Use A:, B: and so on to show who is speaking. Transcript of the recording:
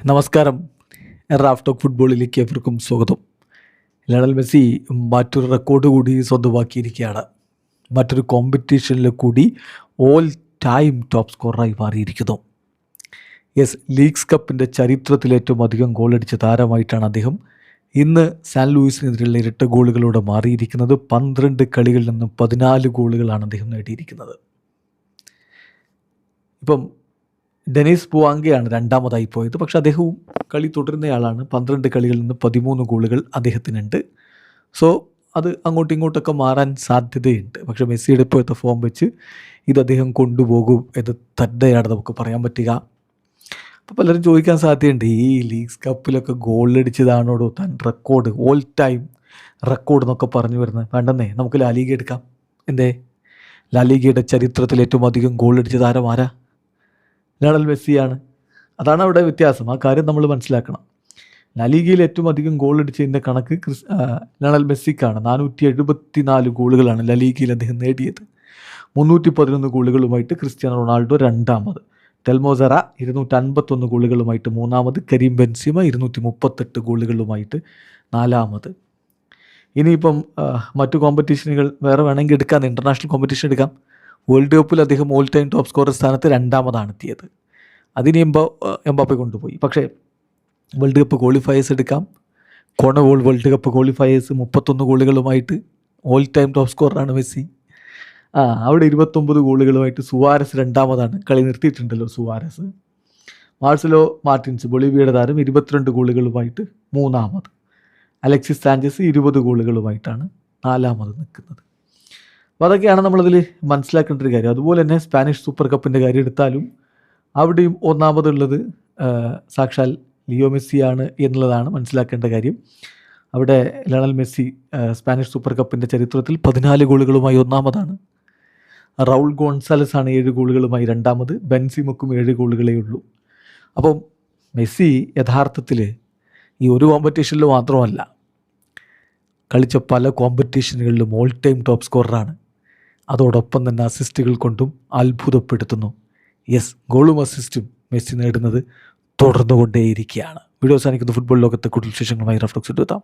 A: നമസ്കാരം. Raf talk ഫുട്ബോളിലേക്ക് എവർക്കും സ്വാഗതം. ലയണൽ മെസ്സി മറ്റൊരു റെക്കോർഡ് കൂടി സ്വന്തമാക്കിയിരിക്കുകയാണ്. മറ്റൊരു കോമ്പറ്റീഷനിൽ കൂടി ഓൾ ടൈം ടോപ്പ് സ്കോററായി മാറിയിരിക്കുന്നു. ലീഗ്സ് കപ്പിൻ്റെ ചരിത്രത്തിൽ ഏറ്റവും അധികം ഗോളടിച്ച താരമായിട്ടാണ് അദ്ദേഹം ഇന്ന് സാൻ ലൂയിസിനെതിരെയുള്ള ഇരട്ട ഗോളുകളോടെ മാറിയിരിക്കുന്നത്. 12 കളികളിൽ നിന്നും 14 ഗോളുകളാണ് അദ്ദേഹം നേടിയിരിക്കുന്നത്. ഇപ്പം ഡെനീസ് ബുവാങ്കയാണ് രണ്ടാമതായി പോയത്. പക്ഷെ അദ്ദേഹവും കളി തുടരുന്നയാളാണ്. 12 കളികളിൽ നിന്ന് 13 ഗോളുകൾ അദ്ദേഹത്തിനുണ്ട്. സോ അത് അങ്ങോട്ടും ഇങ്ങോട്ടൊക്കെ മാറാൻ സാധ്യതയുണ്ട്. പക്ഷേ മെസ്സിയുടെ ഇപ്പോഴത്തെ ഫോം വെച്ച് ഇത് അദ്ദേഹം കൊണ്ടുപോകും എന്ന് തന്നെയാണ് നമുക്ക് പറയാൻ പറ്റുക. അപ്പോൾ പലരും ചോദിക്കാൻ സാധ്യതയുണ്ട്, ഈ ലീഗ്സ് കപ്പിലൊക്കെ ഗോളടിച്ചതാണോടോ താൻ റെക്കോർഡ്, ഓൾ ടൈം റെക്കോർഡ് എന്നൊക്കെ പറഞ്ഞു വരുന്നത്? വേണ്ടെന്നേ, നമുക്ക് ലാലീഗ എടുക്കാം. എന്തേ, ലാലീഗയുടെ ചരിത്രത്തിൽ ഏറ്റവും അധികം ഗോളടിച്ച താരം ആരാ? ലയണൽ മെസ്സിയാണ്. അതാണ് അവിടെ വ്യത്യാസം. ആ കാര്യം നമ്മൾ മനസ്സിലാക്കണം. ലാലീഗയിൽ ഏറ്റവും അധികം ഗോൾ അടിച്ചതിൻ്റെ കണക്ക് ലയണൽ മെസ്സിക്കാണ്. 474 ഗോളുകളാണ് ലാലീഗയിൽ അദ്ദേഹം നേടിയത്. 311 ഗോളുകളുമായിട്ട് ക്രിസ്ത്യാനോ റൊണാൾഡോ രണ്ടാമത്, ടെൽമോസറ 251 ഗോളുകളുമായിട്ട് മൂന്നാമത്, കരീം ബെൻസിമ 238 ഗോളുകളുമായിട്ട് നാലാമത്. ഇനിയിപ്പം മറ്റു കോമ്പറ്റീഷനുകൾ വേറെ വേണമെങ്കിൽ എടുക്കാം, ഇൻ്റർനാഷണൽ കോമ്പറ്റീഷൻ എടുക്കാം. വേൾഡ് കപ്പിൽ അദ്ദേഹം ഓൾ ടൈം ടോപ്പ് സ്കോറർ സ്ഥാനത്ത് രണ്ടാമതാണ് എത്തിയത്. അതിന് എംബാപ്പെ കൊണ്ടുപോയി. പക്ഷേ വേൾഡ് കപ്പ് ക്വാളിഫയേഴ്സ് എടുക്കാം. കോണവോൾ വേൾഡ് കപ്പ് ക്വാളിഫയേഴ്സ് 31 ഗോളുകളുമായിട്ട് ഓൾ ടൈം ടോപ്പ് സ്കോററാണ് മെസ്സി. അവിടെ 29 ഗോളുകളുമായിട്ട് സുവാരസ് രണ്ടാമതാണ്. കളി നിർത്തിയിട്ടുണ്ടല്ലോ സുവാരസ്. മാർസലോ മാർട്ടിൻസ് ബൊളീവിയയുടെ താരം 22 ഗോളുകളുമായിട്ട് മൂന്നാമത്. അലക്സിസ് സാഞ്ചസ് 20 ഗോളുകളുമായിട്ടാണ് നാലാമത് നിൽക്കുന്നത്. അപ്പോൾ അതൊക്കെയാണ് നമ്മളതിൽ മനസ്സിലാക്കേണ്ട ഒരു കാര്യം. അതുപോലെ തന്നെ സ്പാനിഷ് സൂപ്പർ കപ്പിൻ്റെ കാര്യം എടുത്താലും അവിടെയും ഒന്നാമതുള്ളത് സാക്ഷാൽ ലിയോ മെസ്സിയാണ് എന്നുള്ളതാണ് മനസ്സിലാക്കേണ്ട കാര്യം. അവിടെ ലയണൽ മെസ്സി സ്പാനിഷ് സൂപ്പർ കപ്പിൻ്റെ ചരിത്രത്തിൽ 14 ഗോളുകളുമായി ഒന്നാമതാണ്. റൗൾ ഗോൺസാലസ് ആണ് 7 ഗോളുകളുമായി രണ്ടാമത്. ബെൻസിമക്കും 7 ഗോളുകളേ ഉള്ളൂ. അപ്പം മെസ്സി യഥാർത്ഥത്തിൽ ഈ ഒരു കോമ്പറ്റീഷനിൽ മാത്രമല്ല, കളിച്ച പല കോമ്പറ്റീഷനുകളിലും ഓൾ ടൈം ടോപ്പ് സ്കോററാണ്. അതോടൊപ്പം തന്നെ അസിസ്റ്റുകൾ കൊണ്ടും അത്ഭുതപ്പെടുത്തുന്നു. ഗോളും അസിസ്റ്റും മെസ്സി നേടുന്നത് തുടർന്നുകൊണ്ടേയിരിക്കുകയാണ്. വീഡിയോ അവസാനിക്കുന്ന ഫുട്ബോൾ ലോകത്തെ കൂടുതൽ വിശേഷങ്ങളുമായി റാഫ് ടോക്സ് എത്താം.